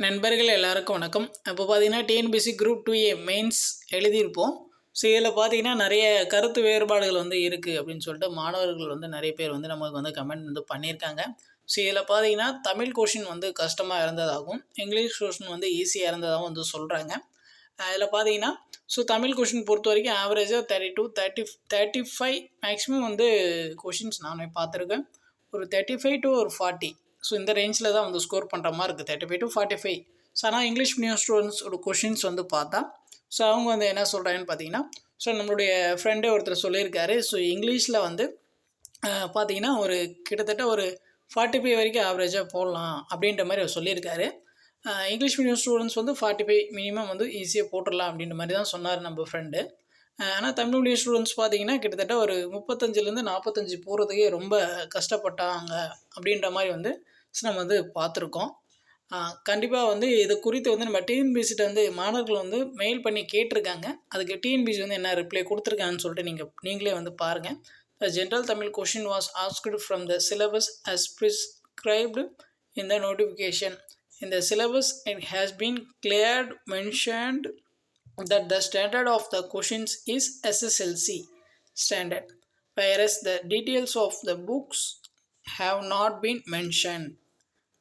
நண்பர்கள் எல்லாருக்கும் வணக்கம். இப்போ பார்த்தீங்கன்னா டிஎன்பிஎஸ்சி குரூப் 2A மெயின்ஸ் எழுதியிருப்போம். ஸோ இதில் பார்த்தீங்கன்னா நிறைய கருத்து வேறுபாடுகள் இருக்குது அப்படின்னு சொல்லிட்டு மாணவர்கள் நிறைய பேர் நமக்கு கமெண்ட் பண்ணியிருக்காங்க. ஸோ இதில் பார்த்தீங்கன்னா தமிழ் கொஷின் கஷ்டமாக இருந்ததாகவும் இங்கிலீஷ் கொஷின் ஈஸியாக இருந்ததாகவும் சொல்கிறாங்க. அதில் பார்த்தீங்கன்னா ஸோ தமிழ் கொஷின் பொறுத்த வரைக்கும் ஆவரேஜாக 35 மேக்ஸிமம் கொஷின்ஸ் நான் பார்த்துருக்கேன். ஒரு 35 to ஒரு 40. ஸோ இந்த ரேஞ்சில் தான் ஸ்கோர் பண்ணுற மாதிரி இருக்குது, 35 to 45. ஸோ ஆனால் இங்கிலீஷ் மீடியம் ஸ்டூடெண்ட்ஸோட கொஷின்ஸ் பார்த்தா ஸோ அவங்க என்ன சொல்கிறாங்கன்னு பார்த்தீங்கன்னா, ஸோ நம்மளுடைய ஃப்ரெண்டே ஒருத்தர் சொல்லியிருக்காரு. ஸோ இங்கிலீஷில் பார்த்தீங்கன்னா ஒரு கிட்டத்தட்ட ஒரு 45 வரைக்கும் ஆவரேஜாக போடலாம் அப்படின்ற மாதிரி அவர் சொல்லியிருக்காரு. இங்கிலீஷ் மீடியம் ஸ்டூடெண்ட்ஸ் 45 மினிமம் ஈஸியாக போட்டுடலாம் அப்படின்ற மாதிரி தான் சொன்னார் நம்ம ஃப்ரெண்டு. ஆனால் தமிழ் மீடியம் ஸ்டூடெண்ட்ஸ் பார்த்தீங்கன்னா கிட்டத்தட்ட ஒரு 35லேருந்து 45 போகிறதுக்கே ரொம்ப கஷ்டப்பட்டாங்க அப்படின்ற மாதிரி நம்ம பார்த்துருக்கோம். கண்டிப்பாக இது குறித்து நம்ம டிஎன்பிஎஸ்சிட்ட மாணவர்கள் மெயில் பண்ணி கேட்டிருக்காங்க. அதுக்கு டிஎன்பிஎஸ்சி என்ன ரிப்ளை கொடுத்துருக்காங்கன்னு சொல்லிட்டு நீங்களே பாருங்கள். The general Tamil question was asked from the syllabus as prescribed in the notification. In the syllabus, it has been clearly mentioned that the standard of the questions is SSLC standard, whereas the details of the books have not been mentioned.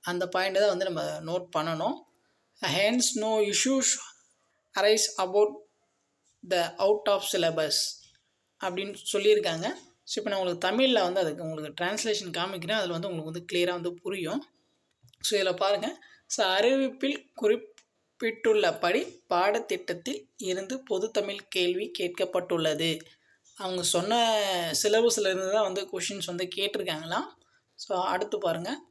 அந்த point தான் நம்ம note பண்ணணும். Hence no issues arise about the out of syllabus அப்படின்னு சொல்லியிருக்காங்க. So இப்போ நான் உங்களுக்கு தமிழில் அதுக்கு உங்களுக்கு டிரான்ஸ்லேஷன் காமிக்கிறேன். அதில் உங்களுக்கு கிளியராக புரியும். ஸோ இதில் பாருங்கள். ஸோ அறிவிப்பில் குறிப்பிட்டுள்ளபடி பாடத்திட்டத்தில் இருந்து பொது தமிழ் கேள்வி கேட்கப்பட்டுள்ளது. அவங்க சொன்ன சிலபஸில் இருந்து தான் கொஷின்ஸ் கேட்டிருக்காங்களாம். ஸோ அடுத்து பாருங்கள்.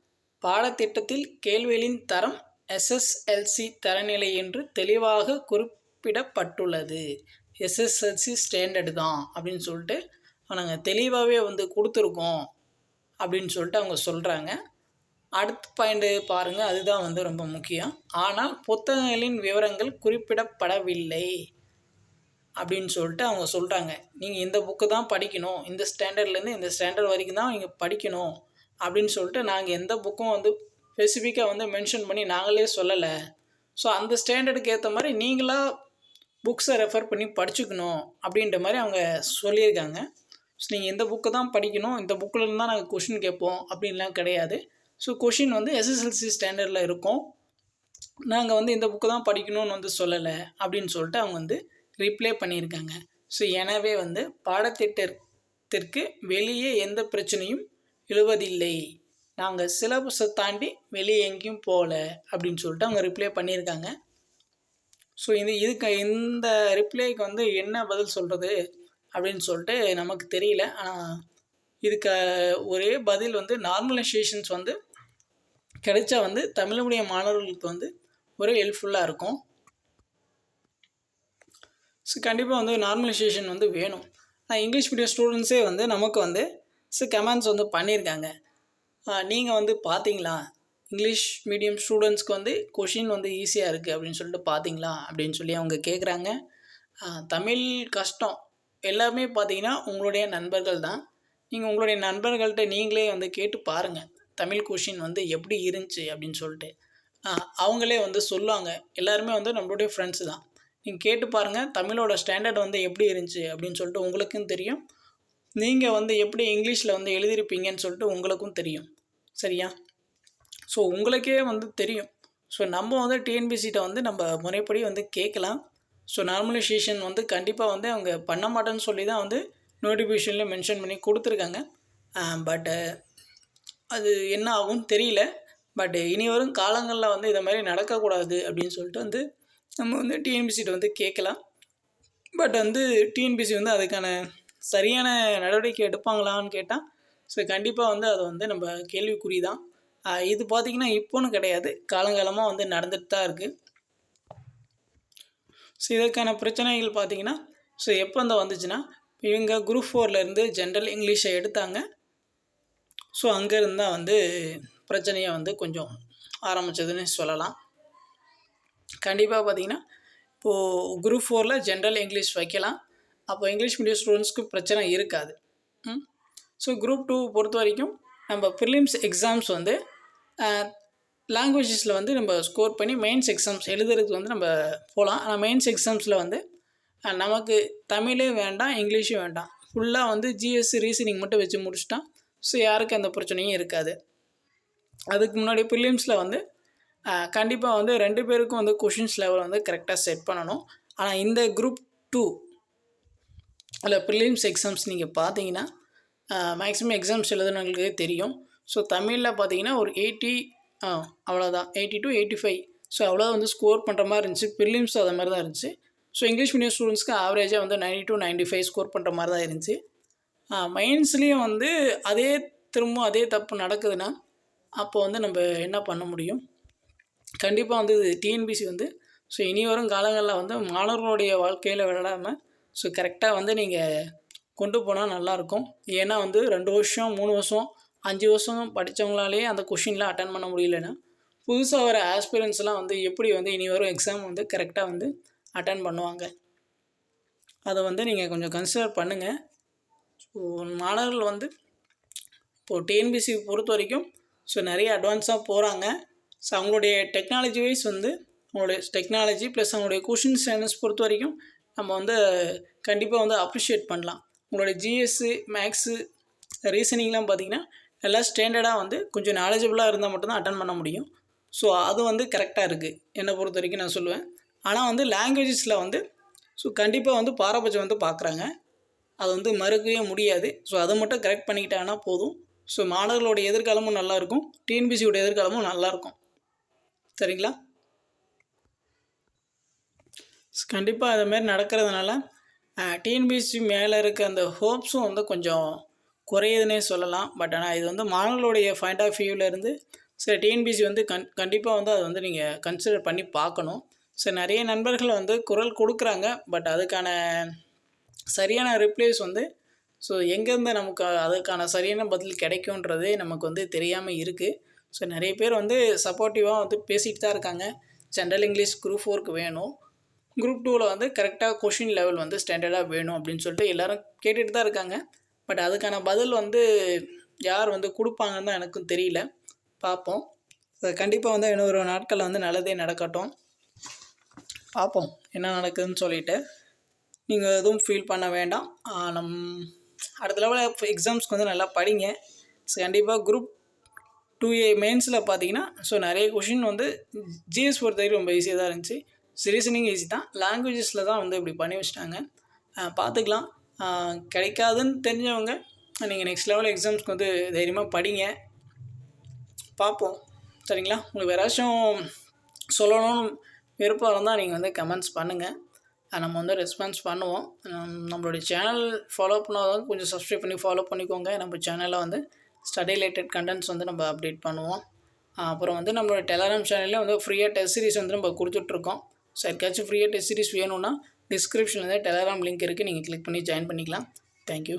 பாடத்திட்டத்தில் கேள்விகளின் தரம் எஸ்எஸ்எல்சி தரநிலை என்று தெளிவாக குறிப்பிடப்பட்டுள்ளது. எஸ்எஸ்எல்சி ஸ்டாண்டர்டு தான் அப்படின்னு சொல்லிட்டு நாங்கள் தெளிவாகவே கொடுத்துருக்கோம் அப்படின்னு சொல்லிட்டு அவங்க சொல்கிறாங்க. அடுத்த பாயிண்ட்டு பாருங்கள், அதுதான் ரொம்ப முக்கியம். ஆனால் புத்தகங்களின் விவரங்கள் குறிப்பிடப்படவில்லை அப்படின்னு சொல்லிட்டு அவங்க சொல்கிறாங்க. நீங்கள் இந்த புக்கு தான் படிக்கணும், இந்த ஸ்டாண்டர்ட்லேருந்து இந்த ஸ்டாண்டர்ட் வரைக்கும் தான் நீங்கள் படிக்கணும் அப்படின்னு சொல்லிட்டு நாங்கள் எந்த புக்கும் ஸ்பெசிஃபிக்காக மென்ஷன் பண்ணி நாங்களே சொல்லலை. ஸோ அந்த ஸ்டாண்டர்டுக்கு ஏற்ற மாதிரி நீங்களாக புக்ஸை ரெஃபர் பண்ணி படிச்சுக்கணும் அப்படின்ற மாதிரி அவங்க சொல்லியிருக்காங்க. ஸோ நீங்கள் எந்த புக்கை தான் படிக்கணும், இந்த புக்கில் இருந்தால் நாங்கள் கொஷின் கேட்போம் அப்படின்லாம் கிடையாது. ஸோ கொஷின் எஸ்எஸ்எல்சி ஸ்டாண்டர்டில் இருக்கும். நாங்கள் இந்த புக்கு தான் படிக்கணும்னு சொல்லலை அப்படின்னு சொல்லிட்டு அவங்க ரிப்ளை பண்ணியிருக்காங்க. ஸோ எனவே பாடத்திட்டத்திற்கு வெளியே எந்த பிரச்சனையும் எழுவதில்லை, நாங்கள் சிலபஸை தாண்டி வெளியே எங்கேயும் போகல அப்படின்னு சொல்லிட்டு அவங்க ரிப்ளை பண்ணியிருக்காங்க. ஸோ இதுக்கு இந்த ரிப்ளைக்கு என்ன பதில் சொல்கிறது அப்படின்னு சொல்லிட்டு நமக்கு தெரியல. ஆனால் இதுக்கு ஒரே பதில் நார்மலைசேஷன்ஸ் கிடைச்சா தமிழ் மீடியம் மாணவர்களுக்கு ஒரே ஹெல்ப்ஃபுல்லாக இருக்கும். ஸோ கண்டிப்பாக நார்மலைசேஷன் வேணும். இங்கிலீஷ் மீடியம் ஸ்டூடெண்ட்ஸே நமக்கு கமெண்ட்ஸ் பண்ணியிருக்காங்க. நீங்கள் பார்த்தீங்களா இங்கிலீஷ் மீடியம் ஸ்டூடெண்ட்ஸ்க்கு கொஷின் ஈஸியாக இருக்குது அப்படின்னு சொல்லிட்டு பார்த்தீங்களா அப்படின்னு சொல்லி அவங்க கேட்குறாங்க. தமிழ் கஷ்டம் எல்லாமே பார்த்தீங்கன்னா உங்களுடைய நண்பர்கள் தான். நீங்கள் உங்களுடைய நண்பர்கள்ட்ட நீங்களே கேட்டு பாருங்கள் தமிழ் கொஷின் எப்படி இருந்துச்சு அப்படின்னு சொல்லிட்டு. அவங்களே சொல்லுவாங்க. எல்லாருமே நம்மளுடைய ஃப்ரெண்ட்ஸு தான். நீங்கள் கேட்டு பாருங்கள் தமிழோட ஸ்டாண்டர்ட் எப்படி இருந்துச்சு அப்படின்னு சொல்லிட்டு உங்களுக்கும் தெரியும். நீங்கள் எப்படி இங்கிலீஷில் எழுதியிருப்பீங்கன்னு சொல்லிட்டு உங்களுக்கும் தெரியும். சரியா? ஸோ உங்களுக்கே தெரியும். ஸோ நம்ம டிஎன்பிஎஸ்சிட்ட நம்ம முறைப்படி கேட்கலாம். ஸோ நார்மலைசேஷன் கண்டிப்பாக அவங்க பண்ண மாட்டேன்னு சொல்லி தான் நோட்டிஃபிகேஷனில் மென்ஷன் பண்ணி கொடுத்துருக்காங்க. பட் அது என்ன ஆகும்னு தெரியல. பட் இனி வரும் காலங்களில் இதை மாதிரி நடக்கக்கூடாது அப்படின்னு சொல்லிட்டு நம்ம டிஎன்பிஎஸ்சிட்ட கேட்கலாம். பட் டிஎன்பிஎஸ்சி அதுக்கான சரியான நடவடிக்கை எடுப்பாங்களான்னு கேட்டால் ஸோ கண்டிப்பாக அதை நம்ம கேள்விக்குறி தான். இது பார்த்திங்கன்னா இப்போன்னு கிடையாது, காலங்காலமாக நடந்துட்டு தான் இருக்குது. ஸோ இதற்கான பிரச்சனைகள் பார்த்திங்கன்னா ஸோ எப்போ வந்துச்சுன்னா இவங்க குரூப் 4லேருந்து ஜென்ரல் இங்கிலீஷை எடுத்தாங்க. ஸோ அங்கேருந்து தான் பிரச்சனையை கொஞ்சம் ஆரம்பித்ததுன்னு சொல்லலாம். கண்டிப்பாக பார்த்திங்கன்னா இப்போது குரூப் 4ல் ஜென்ரல் இங்கிலீஷ் வைக்கலாம். அப்போ இங்கிலீஷ் மீடியம் ஸ்டூடெண்ட்ஸ்க்கு பிரச்சனை இருக்காது. ஸோ குரூப் 2 பொறுத்த வரைக்கும் நம்ம ப்ரிலிம்ஸ் எக்ஸாம்ஸ் லாங்குவேஜஸில் வந்து நம்ம ஸ்கோர் பண்ணி மெயின்ஸ் எக்ஸாம்ஸ் எழுதுறதுக்கு வந்து நம்ம போகலாம். ஆனால் மெயின்ஸ் எக்ஸாம்ஸில் வந்து நமக்கு தமிழே வேண்டாம், இங்கிலீஷும் வேண்டாம். ஃபுல்லாக வந்து ஜிஎஸ் ரீசனிங் மட்டும் வச்சு முடிச்சிட்டா ஸோ யாருக்கும் எந்த பிரச்சனையும் இருக்காது. அதுக்கு முன்னாடி ப்ரிலிம்ஸில் வந்து கண்டிப்பாக வந்து 2 பேருக்கும் வந்து கொஷின்ஸ் லெவல் வந்து கரெக்டாக செட் பண்ணணும். ஆனால் இந்த குரூப் 2 அதில் ப்ரிலிம்ஸ் எக்ஸாம்ஸ் நீங்கள் பார்த்தீங்கன்னா மேக்ஸிமம் எக்ஸாம்ஸ் எழுதுனவங்களுக்கே தெரியும். ஸோ தமிழில் பார்த்தீங்கன்னா ஒரு 80 அவ்வளோதான், 80 to 85 ஸோ அவ்வளோ வந்து ஸ்கோர் பண்ணுற மாதிரி இருந்துச்சு. ப்ரிலிம்ஸ் அது மாதிரி தான் இருந்துச்சு. ஸோ இங்கிலீஷ் மீடியம் ஸ்டூடெண்ட்ஸ்க்கு ஆவரேஜாக வந்து 90 to 95 ஸ்கோர் பண்ணுற மாதிரி தான் இருந்துச்சு. மெயின்ஸ்லேயும் வந்து திரும்ப அதே தப்பு நடக்குதுன்னா அப்போ வந்து நம்ம என்ன பண்ண முடியும்? கண்டிப்பாக வந்து டிஎன்பிசி வந்து ஸோ இனி வரும் காலங்களில் வந்து மாணவர்களுடைய வாழ்க்கையில் விளையாடாமல் ஸோ கரெக்டாக வந்து நீங்கள் கொண்டு போனால் நல்லாயிருக்கும். ஏன்னா வந்து 2 வருஷம் 3 வருஷம் 5 வருஷம் படித்தவங்களாலேயே அந்த கொஷின்லாம் அட்டன் பண்ண முடியலன்னா புதுசாக வர ஆஸ்பிரன்ஸ்லாம் வந்து எப்படி வந்து இனி வரும் எக்ஸாம் வந்து கரெக்டாக வந்து அட்டன் பண்ணுவாங்க? அதை வந்து நீங்கள் கொஞ்சம் கன்சிடர் பண்ணுங்கள். ஸோ மாணவர்கள் வந்து இப்போது டிஎன்பிசி பொறுத்த வரைக்கும் ஸோ நிறைய அட்வான்ஸாக போகிறாங்க. ஸோ அவங்களுடைய டெக்னாலஜி வைஸ் வந்து அவங்களுடைய டெக்னாலஜி ப்ளஸ் அவங்களுடைய கொஷின் ஸ்டாண்டர்ட்ஸ் பொறுத்த வரைக்கும் நம்ம வந்து கண்டிப்பாக வந்து அப்ரிஷியேட் பண்ணலாம். உங்களுடைய ஜிஎஸ்ஸு மேக்ஸு ரீசனிங்லாம் பார்த்திங்கன்னா எல்லாம் ஸ்டாண்டர்டாக வந்து கொஞ்சம் நாலேஜபிளாக இருந்தால் மட்டும்தான் அட்டன் பண்ண முடியும். ஸோ அது வந்து கரெக்டாக இருக்குது என்னை பொறுத்த வரைக்கும் நான் சொல்லுவேன். ஆனால் வந்து லாங்குவேஜஸில் வந்து ஸோ கண்டிப்பாக வந்து பாரபட்சம் வந்து பார்க்குறாங்க. அது வந்து மறுக்கவே முடியாது. ஸோ அதை மட்டும் கரெக்ட் பண்ணிக்கிட்டாங்கன்னா போதும். ஸோ மாணவர்களோட எதிர்காலமும் நல்லாயிருக்கும், டிஎன்பிசியோட எதிர்காலமும் நல்லாயிருக்கும். சரிங்களா? கண்டிப்பாக அதுமாரி நடக்கிறதுனால டிஎன்பிசி மேலே இருக்க அந்த ஹோப்ஸும் வந்து கொஞ்சம் குறையுதுன்னே சொல்லலாம். பட் ஆனால் இது வந்து மாணவர்களுடைய பாயிண்ட் ஆஃப் வியூவிலேருந்து சரி டிஎன்பிசி வந்து கண்டிப்பாக வந்து அதை வந்து நீங்கள் கன்சிடர் பண்ணி பார்க்கணும். ஸோ நிறைய நண்பர்கள் வந்து குரல் கொடுக்குறாங்க. பட் அதுக்கான சரியான ரிப்ளைஸ் வந்து ஸோ எங்கேருந்து நமக்கு அதுக்கான சரியான பதில் கிடைக்குன்றதே நமக்கு வந்து தெரியாமல் இருக்குது. ஸோ நிறைய பேர் வந்து சப்போர்ட்டிவாக வந்து பேசிகிட்டு தான் இருக்காங்க. ஜென்ரல் இங்கிலீஷ் குரூப் 4க்கு வேணும், குரூப் 2வில் வந்து கரெக்டாக கொஷின் லெவல் வந்து ஸ்டாண்டர்டாக வேணும் அப்படின்னு சொல்லிட்டு எல்லோரும் கேட்டுகிட்டு தான் இருக்காங்க. பட் அதுக்கான பதில் வந்து யார் வந்து கொடுப்பாங்கன்னு தான் எனக்கும் தெரியல. பார்ப்போம். கண்டிப்பாக வந்து இன்னொரு நாட்களில் வந்து நல்லதே நடக்கட்டும். பார்ப்போம் என்ன நடக்குதுன்னு சொல்லிவிட்டு நீங்கள் எதுவும் ஃபீல் பண்ண வேண்டாம். அடுத்த லெவலில் எக்ஸாம்ஸ்க்கு வந்து நல்லா படிங்க. ஸோ கண்டிப்பாக குரூப் 2A மெயின்ஸில் பார்த்தீங்கன்னா ஸோ நிறைய கொஷின் வந்து ஜிஎஸ் பொறுத்த வரைக்கும் ரொம்ப ஈஸியாக தான் இருந்துச்சு. ரீசனிங் ஈஸி தான், லாங்குவேஜஸில் தான் வந்து இப்படி பண்ணி வச்சுட்டாங்க. பார்த்துக்கலாம். கிடைக்காதுன்னு தெரிஞ்சவங்க நீங்கள் நெக்ஸ்ட் லெவல் எக்ஸாம்ஸ்க்கு வந்து தைரியமாக படிங்க. பார்ப்போம். சரிங்களா? உங்களுக்கு வேறாச்சும் சொல்லணும்னு விருப்பம் இருந்தால் நீங்கள் வந்து கமெண்ட்ஸ் பண்ணுங்கள். நம்ம வந்து ரெஸ்பான்ஸ் பண்ணுவோம். நம்மளுடைய சேனல் ஃபாலோ பண்ணாதவங்க கொஞ்சம் சப்ஸ்கிரைப் பண்ணி ஃபாலோ பண்ணிக்கோங்க. நம்ம சேனலில் வந்து ஸ்டடி ரிலேட்டட் கண்டென்ட்ஸ் வந்து நம்ம அப்டேட் பண்ணுவோம். அப்புறம் வந்து நம்மளோட டெலகிராம் சேனல்லே வந்து ஃப்ரீயாக டெஸ்ட் சீரிஸ் வந்து நம்ம கொடுத்துட்ருக்கோம். ஸோ யாருக்காச்சும் ஃப்ரீயாக டெஸ்ட் சீரிஸ் வேணும்னா டிஸ்கிரிப்ஷனில் வந்து டெலகிராம் லிங்க் இருக்குது, நீங்கள் கிளிக் பண்ணி ஜாயின் பண்ணிக்கலாம். தேங்க்யூ.